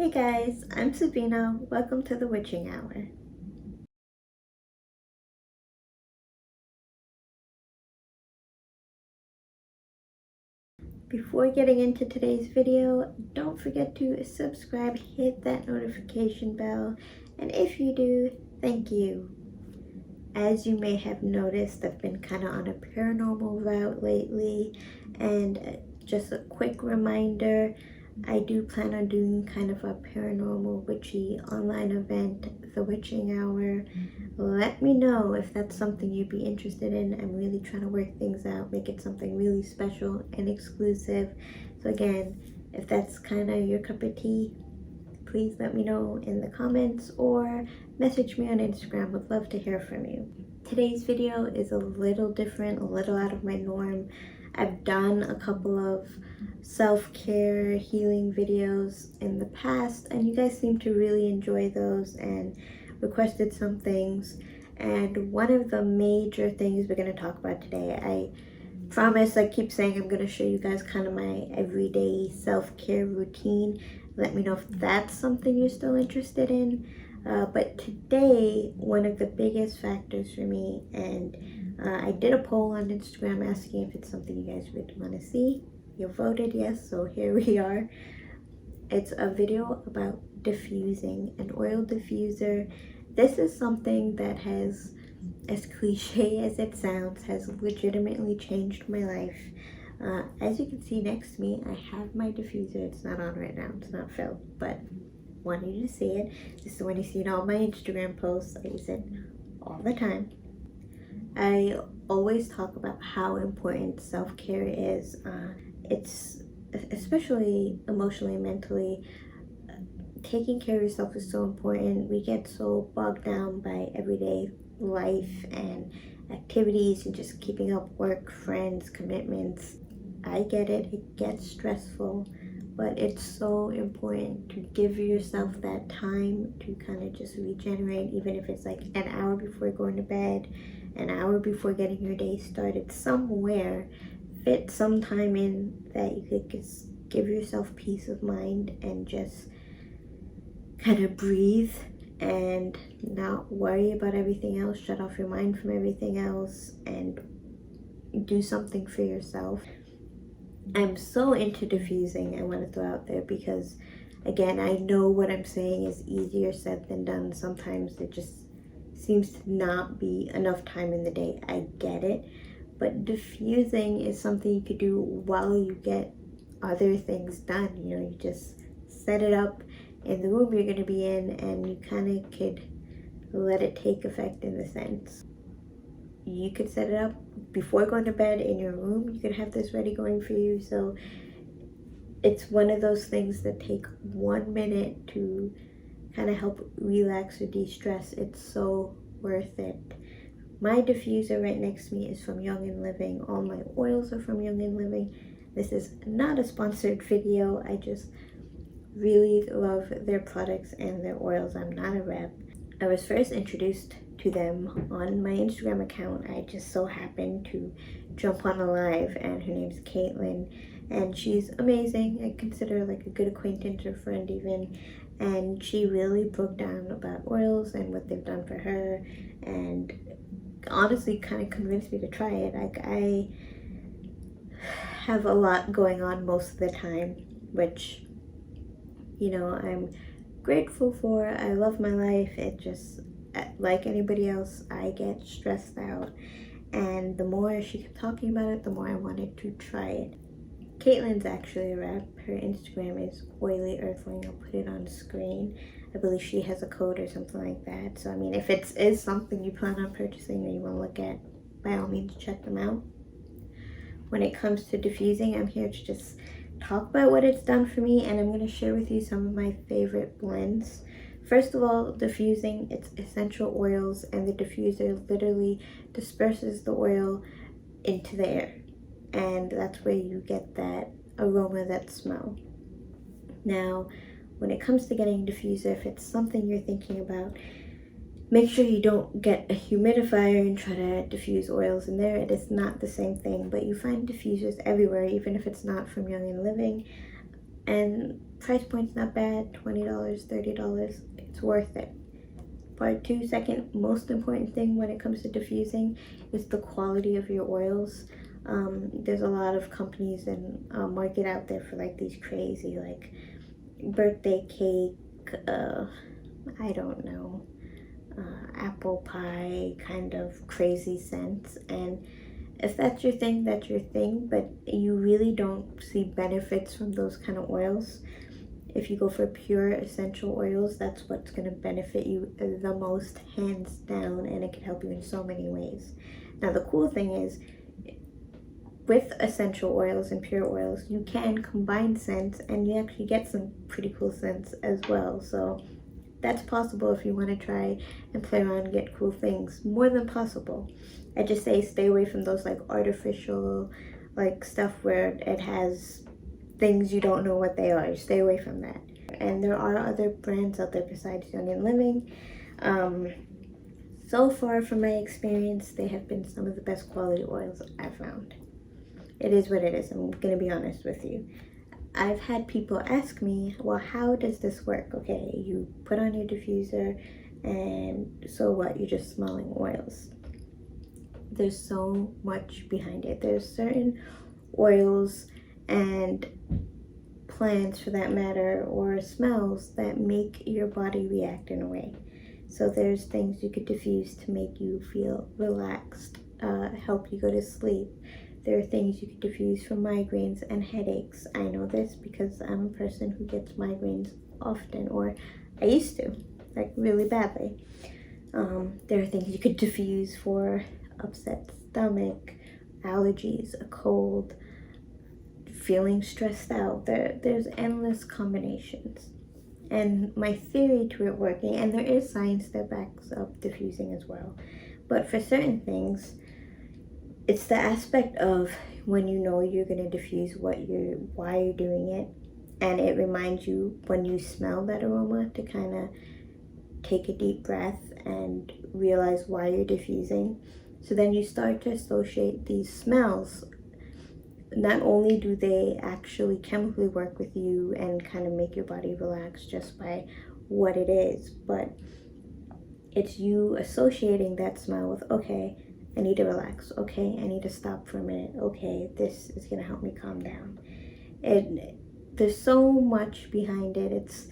Hey guys, I'm Sabina. Welcome to the Witching Hour. Before getting into today's video, don't forget to subscribe, hit that notification bell, and if you do, thank you. As you may have noticed, I've been kind of on a paranormal route lately, and just a quick reminder, I do plan on doing kind of a paranormal witchy online event, the Witching Hour. Let me know if that's something you'd be interested in. I'm really trying to work things out, make it something really special and exclusive. So again, if that's kind of your cup of tea, please let me know in the comments or message me on Instagram. Would love to hear from you. Today's video is a little different, a little out of my norm. I've done a couple of self-care healing videos in the past, and you guys seem to really enjoy those and requested some things. And one of the major things we're going to talk about today, I promise, I keep saying I'm going to show you guys kind of my everyday self-care routine. Let me know if that's something you're still interested in. But today, one of the biggest factors for me, and I did a poll on Instagram asking if it's something you guys would want to see. You voted yes, so here we are. It's a video about diffusing, an oil diffuser. This is something that has, as cliche as it sounds, has legitimately changed my life. As you can see next to me, I have my diffuser. It's not on right now, it's not filled, but wanted you to see it. This is the one you see in all my Instagram posts. I use it all the time. I always talk about how important self-care is. It's especially emotionally, mentally. Taking care of yourself is so important. We get so bogged down by everyday life and activities and just keeping up work, friends, commitments. I get it. It gets stressful. But it's so important to give yourself that time to kind of just regenerate, even if it's like an hour before going to bed, an hour before getting your day started. Somewhere, fit some time in that you could just give yourself peace of mind and just kind of breathe and not worry about everything else, shut off your mind from everything else, and do something for yourself. I'm so into diffusing, I want to throw out there, because again, I know what I'm saying is easier said than done. Sometimes it just seems to not be enough time in the day. I get it, but diffusing is something you could do while you get other things done. You know, you just set it up in the room you're going to be in, and you kind of could let it take effect in the sense. You could set it up before going to bed in your room. You could have this ready going for you. So it's one of those things that take 1 minute to kind of help relax or de-stress. It's so worth it. My diffuser right next to me is from Young and Living. All my oils are from Young and Living. This is not a sponsored video. I just really love their products and their oils. I'm not a rep. I was first introduced to them on my Instagram account. I just so happened to jump on a live, and her name's KAITLYN, and she's amazing. I consider her like a good acquaintance or friend even, and she really broke down about oils and what they've done for her, and honestly kind of convinced me to try it. Like, I have a lot going on most of the time, which, you know, I'm grateful for. I love my life. It just, like anybody else, I get stressed out, and the more she kept talking about it, the more I wanted to try it. KAITLYN's actually a rep. Her Instagram is OlilyEarthling. I'll put it on screen. I believe she has a code or something like that. So I mean, if it is something you plan on purchasing or you want to look at, by all means check them out. When it comes to diffusing, I'm here to just talk about what it's done for me, and I'm going to share with you some of my favorite blends. First of all, diffusing, it's essential oils, and the diffuser literally disperses the oil into the air, and that's where you get that aroma, that smell. Now, when it comes to getting a diffuser, if it's something you're thinking about, make sure you don't get a humidifier and try to diffuse oils in there. It is not the same thing, but you find diffusers everywhere, even if it's not from Young and Living. And price point's not bad, $20, $30, it's worth it. Part two, second most important thing when it comes to diffusing is the quality of your oils. There's a lot of companies and market out there for like these crazy like birthday cake, I don't know, apple pie kind of crazy scents. And if that's your thing, that's your thing, but you really don't see benefits from those kind of oils. If you go for pure essential oils, that's what's going to benefit you the most, hands down, and it can help you in so many ways. Now, the cool thing is, with essential oils and pure oils, you can combine scents and you actually get some pretty cool scents as well. So that's possible if you want to try and play around and get cool things. More than possible. I just say stay away from those like artificial like stuff where it has things you don't know what they are. Stay away from that. And there are other brands out there besides Young and Living. So far from my experience, they have been some of the best quality oils I've found. It is what it is. I'm gonna be honest with you. I've had people ask me, well, how does this work? Okay, you put on your diffuser and so what? You're just smelling oils. There's so much behind it. There's certain oils and plants, for that matter, or smells that make your body react in a way. So there's things you could diffuse to make you feel relaxed, help you go to sleep. There are things you could diffuse for migraines and headaches. I know this because I'm a person who gets migraines often, or I used to, like really badly. There are things you could diffuse for upset stomach, allergies, a cold, feeling stressed out. There's endless combinations. And my theory to it working, and there is science that backs up diffusing as well, but for certain things, it's the aspect of when you know you're going to diffuse why you're doing it, and it reminds you when you smell that aroma to kind of take a deep breath and realize why you're diffusing. So then you start to associate these smells. Not only do they actually chemically work with you and kind of make your body relax just by what it is, but it's you associating that smell with, okay, I need to relax. Okay, I need to stop for a minute. Okay, this is going to help me calm down. There's so much behind it. It's,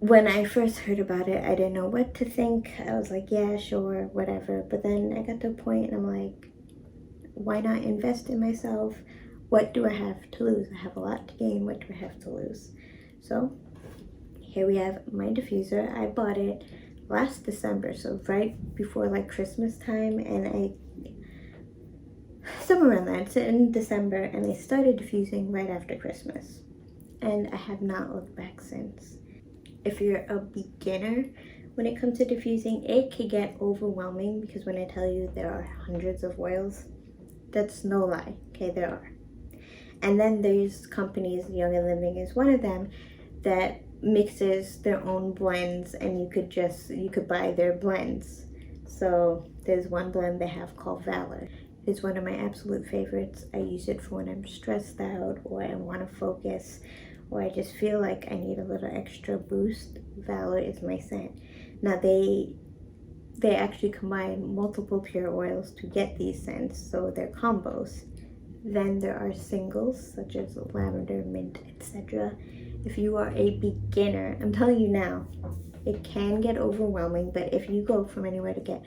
when I first heard about it, I didn't know what to think. I was like, yeah, sure, whatever. But then I got to a point and I'm like, why not invest in myself? What do I have to lose? I have a lot to gain. What do I have to lose? So here we have my diffuser. I bought it last December, so right before like Christmas time, and somewhere around that, it's in December, and I started diffusing right after Christmas, and I have not looked back since. If you're a beginner when it comes to diffusing, it can get overwhelming, because when I tell you there are hundreds of oils, that's no lie. Okay, there are. And then there's companies, Young and Living is one of them, that mixes their own blends, and you could buy their blends. So there's one blend they have called Valor. It's one of my absolute favorites. I use it for when I'm stressed out, or I want to focus, or I just feel like I need a little extra boost. Valor is my scent. Now they actually combine multiple pure oils to get these scents, so they're combos. Then there are singles such as lavender, mint, etc. If you are a beginner, I'm telling you now, it can get overwhelming, but if you go from anywhere to get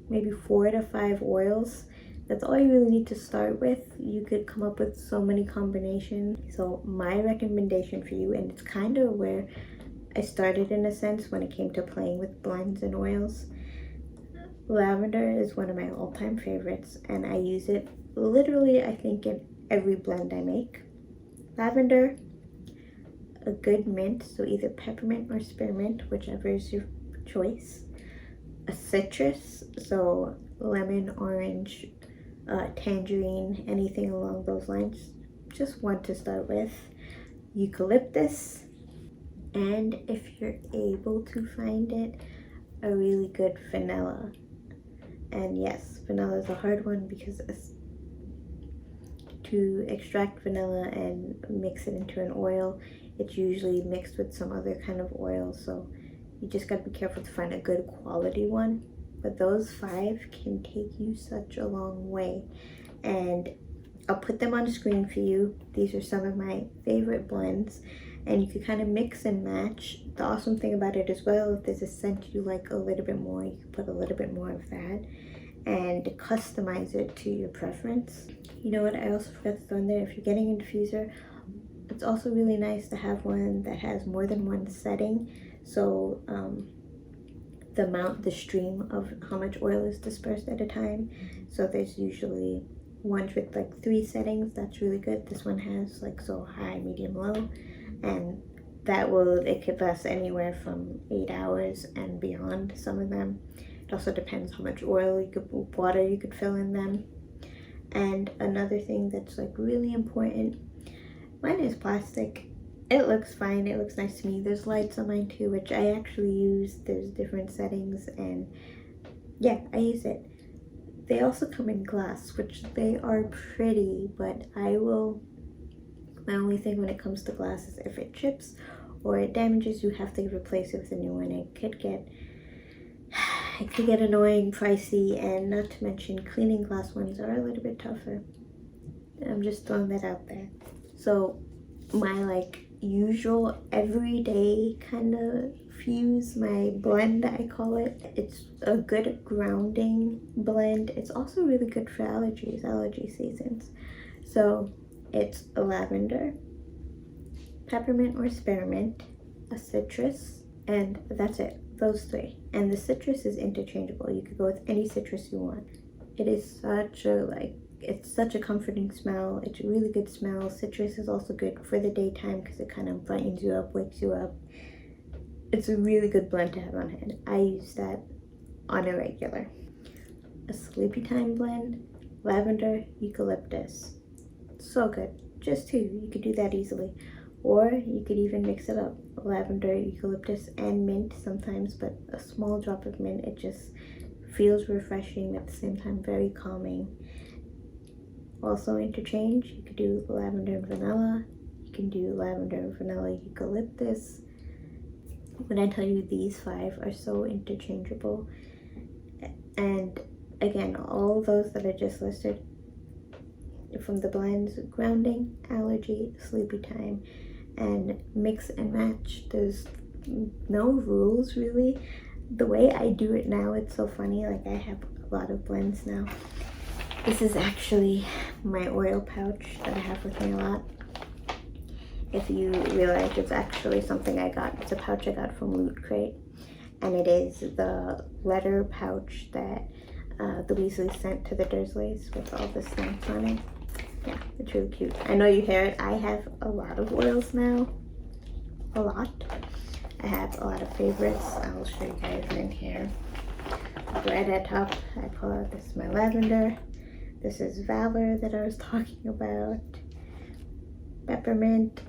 maybe 4 to 5 oils, that's all you really need to start with. You could come up with so many combinations. So my recommendation for you, and it's kind of where I started in a sense when it came to playing with blends and oils, lavender is one of my all-time favorites, and I use it literally, I think, in every blend I make. Lavender, a good mint, so either peppermint or spearmint, whichever is your choice. A citrus, so lemon, orange, tangerine, anything along those lines. Just one to start with. Eucalyptus, and if you're able to find it, a really good vanilla. And yes, vanilla is a hard one because it's to extract vanilla and mix it into an oil, it's usually mixed with some other kind of oil, so you just gotta be careful to find a good quality one. But those 5 can take you such a long way, and I'll put them on the screen for you. These are some of my favorite blends, and you can kind of mix and match. The awesome thing about it as well, if there's a scent you like a little bit more, you can put a little bit more of that and customize it to your preference. You know what, I also forgot to throw in there, if you're getting a diffuser, it's also really nice to have one that has more than one setting, so the stream of how much oil is dispersed at a time. So there's usually ones with like 3 settings. That's really good. This one has like so high, medium, low, and it could last anywhere from 8 hours and beyond, some of them. It also depends how much water you could fill in them. And another thing that's like really important, mine is plastic. It looks fine, it looks nice to me. There's lights on mine too, which I actually use. There's different settings, and yeah, I use it. They also come in glass, which they are pretty, but my only thing when it comes to glass is if it chips or it damages, you have to replace it with a new one. It could get annoying, pricey, and not to mention cleaning glass ones are a little bit tougher. I'm just throwing that out there. So my like usual everyday kind of fuse, my blend I call it, it's a good grounding blend. It's also really good for allergy seasons. So it's a lavender, peppermint or spearmint, a citrus, and that's it, those 3. And the citrus is interchangeable. You could go with any citrus you want. It is it's such a comforting smell. It's a really good smell. Citrus is also good for the daytime because it kind of brightens you up, wakes you up. It's a really good blend to have on hand. I use that on a regular. A sleepy time blend, lavender, eucalyptus. So good. Just 2. You could do that easily. Or you could even mix it up. Lavender, eucalyptus, and mint sometimes, but a small drop of mint. It just feels refreshing, at the same time very calming. Also interchange, you could do lavender and vanilla. You can do lavender, vanilla, eucalyptus. When I tell you these 5 are so interchangeable. And again, all those that I just listed from the blends, grounding, allergy, sleepy time, and mix and match. There's no rules really. The way I do it now, it's so funny. Like, I have a lot of blends now. This is actually my oil pouch that I have with me a lot. If you realize, it's actually something I got. It's a pouch I got from Loot Crate, and it is the letter pouch that the Weasleys sent to the Dursleys with all the stamps on it. Yeah, it's really cute. I know you hear it. I have a lot of oils now. A lot. I have a lot of favorites. I'll show you guys in here. Right at top, I pull out, this is my lavender. This is Valor that I was talking about. Peppermint.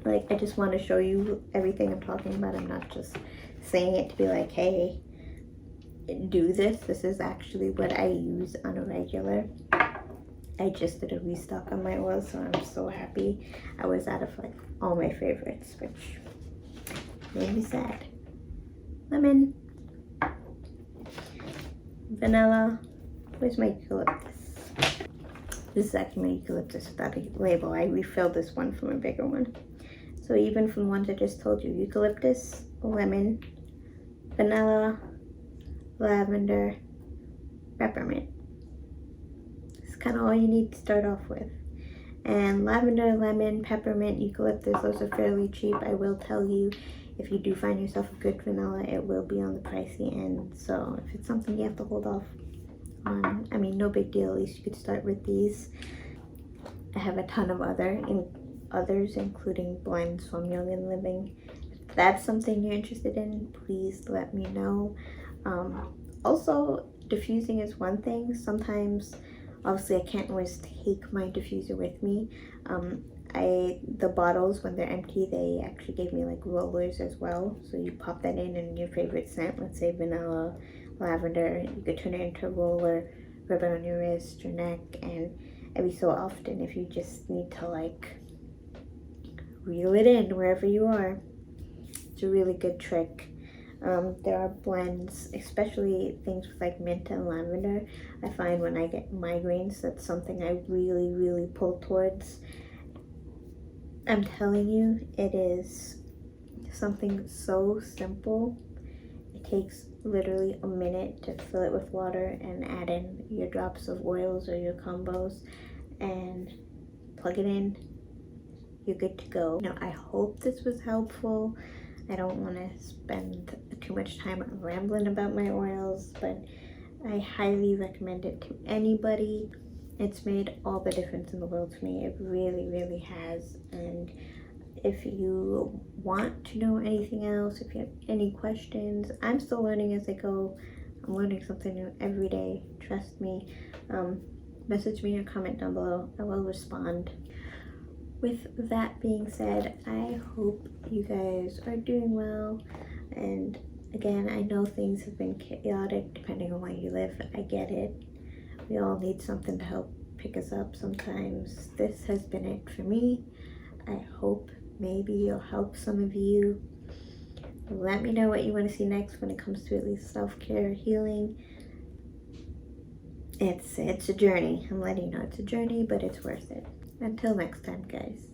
Like, I just want to show you everything I'm talking about. I'm not just saying it to be like, hey, do this. This is actually what I use on a regular. I just did a restock on my oil, so I'm so happy. I was out of like all my favorites, which made me sad. Lemon, vanilla. Where's my eucalyptus? This is actually my eucalyptus without a label. I refilled this one from a bigger one. So even from the ones I just told you, eucalyptus, lemon, vanilla, lavender, peppermint. It's kind of all you need to start off with. And lavender, lemon, peppermint, eucalyptus, those are fairly cheap. I will tell you, if you do find yourself a good vanilla, it will be on the pricey end. So if it's something you have to hold off on, I mean, no big deal. At least you could start with these. I have a ton of others, including blends from Young and Living. If that's something you're interested in, please let me know. Also, diffusing is one thing. Sometimes, obviously, I can't always take my diffuser with me. The bottles, when they're empty, they actually gave me like rollers as well. So you pop that in your favorite scent, let's say vanilla, lavender, you could turn it into a roller, rub it on your wrist, your neck, and every so often if you just need to like reel it in wherever you are. It's a really good trick. There are blends, especially things with like mint and lavender. I find when I get migraines, that's something I really pull towards. I'm telling you, it is something so simple. It takes literally a minute to fill it with water and add in your drops of oils or your combos and plug it in. You're good to go. Now, I hope this was helpful. I don't want to spend too much time rambling about my oils, but I highly recommend it to anybody. It's made all the difference in the world to me. It really has. And if you want to know anything else, if you have any questions, I'm still learning as I go. I'm learning something new every day. Trust me. Message me or comment down below. I will respond. With that being said, I hope you guys are doing well. And again, I know things have been chaotic depending on where you live. I get it. We all need something to help pick us up sometimes. This has been it for me. I hope maybe it'll help some of you. Let me know what you want to see next when it comes to at least self-care, healing. It's a journey. I'm letting you know it's a journey, but it's worth it. Until next time, guys.